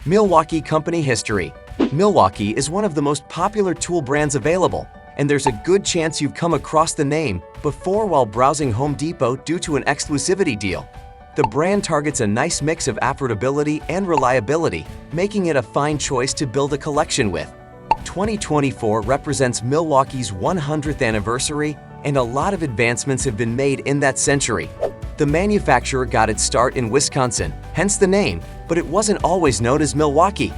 Milwaukee Company history. Milwaukee is one of the most popular tool brands available, and there's a good chance you've come across the name before while browsing Home Depot due to an exclusivity deal. The brand targets a nice mix of affordability and reliability, making it a fine choice to build a collection with. 2024 represents Milwaukee's 100th anniversary, and a lot of advancements have been made in that century. The manufacturer got its start in Wisconsin, hence the name, but it wasn't always known as Milwaukee.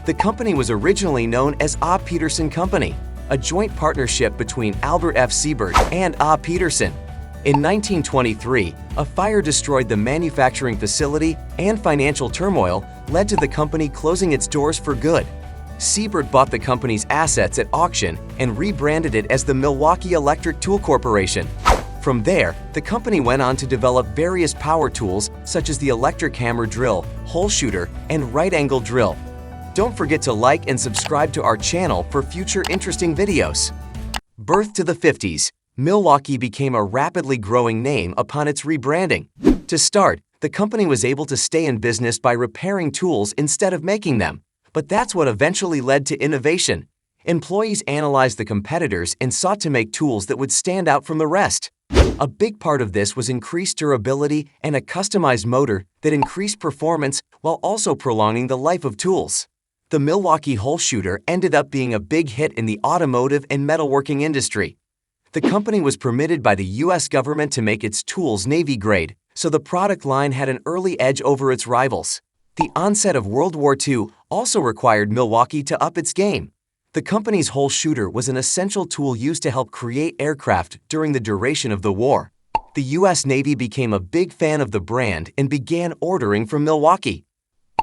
The company was originally known as A. Peterson Company, a joint partnership between Albert F. Siebert and A. Peterson. In 1923, a fire destroyed the manufacturing facility, and financial turmoil led to the company closing its doors for good. Siebert bought the company's assets at auction and rebranded it as the Milwaukee Electric Tool Corporation. From there, the company went on to develop various power tools such as the electric hammer drill, hole shooter, and right-angle drill. Don't forget to like and subscribe to our channel for future interesting videos. Birth to the 50s, Milwaukee became a rapidly growing name upon its rebranding. To start, the company was able to stay in business by repairing tools instead of making them, but that's what eventually led to innovation. Employees analyzed the competitors and sought to make tools that would stand out from the rest. A big part of this was increased durability and a customized motor that increased performance while also prolonging the life of tools. The Milwaukee hole shooter ended up being a big hit in the automotive and metalworking industry. The company was permitted by the U.S. government to make its tools Navy grade, so the product line had an early edge over its rivals. The onset of World War II also required Milwaukee to up its game. The company's hole shooter was an essential tool used to help create aircraft during the duration of the war. The U.S. Navy became a big fan of the brand and began ordering from Milwaukee.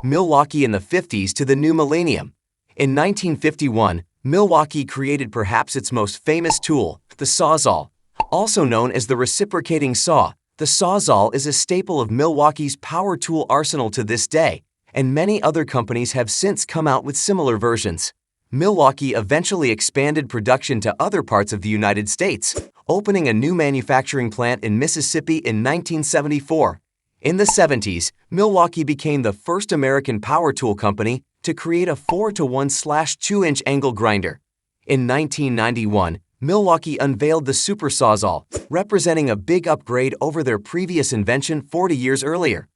Milwaukee in the 50s to the new millennium. In 1951, Milwaukee created perhaps its most famous tool, the Sawzall. Also known as the reciprocating saw, the Sawzall is a staple of Milwaukee's power tool arsenal to this day, and many other companies have since come out with similar versions. Milwaukee eventually expanded production to other parts of the United States, opening a new manufacturing plant in Mississippi in 1974. In the 70s, Milwaukee became the first American power tool company to create a 4-to-1/2-inch angle grinder. In 1991, Milwaukee unveiled the Super Sawzall, representing a big upgrade over their previous invention 40 years earlier.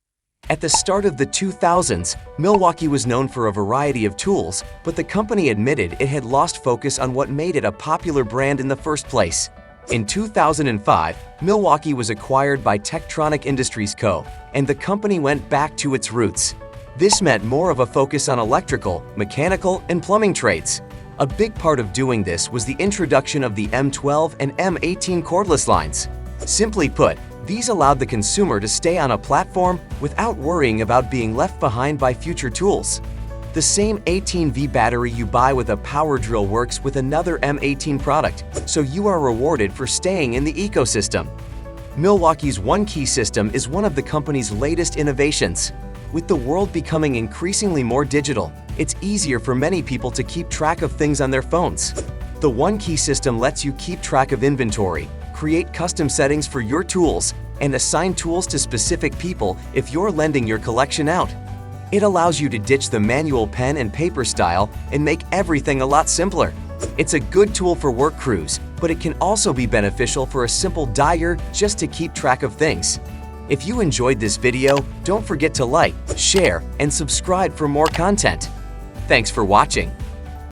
At the start of the 2000s, Milwaukee was known for a variety of tools, but the company admitted it had lost focus on what made it a popular brand in the first place. In 2005, Milwaukee was acquired by Tektronix Industries Co., and the company went back to its roots. This meant more of a focus on electrical, mechanical, and plumbing trades. A big part of doing this was the introduction of the M12 and M18 cordless lines. Simply put, these allowed the consumer to stay on a platform without worrying about being left behind by future tools. The same 18V battery you buy with a power drill works with another M18 product, so you are rewarded for staying in the ecosystem. Milwaukee's One Key system is one of the company's latest innovations. With the world becoming increasingly more digital, it's easier for many people to keep track of things on their phones. The One Key system lets you keep track of inventory, create custom settings for your tools, and assign tools to specific people if you're lending your collection out. It allows you to ditch the manual pen and paper style and make everything a lot simpler. It's a good tool for work crews, but it can also be beneficial for a simple diary just to keep track of things. If you enjoyed this video, don't forget to like, share, and subscribe for more content. Thanks for watching.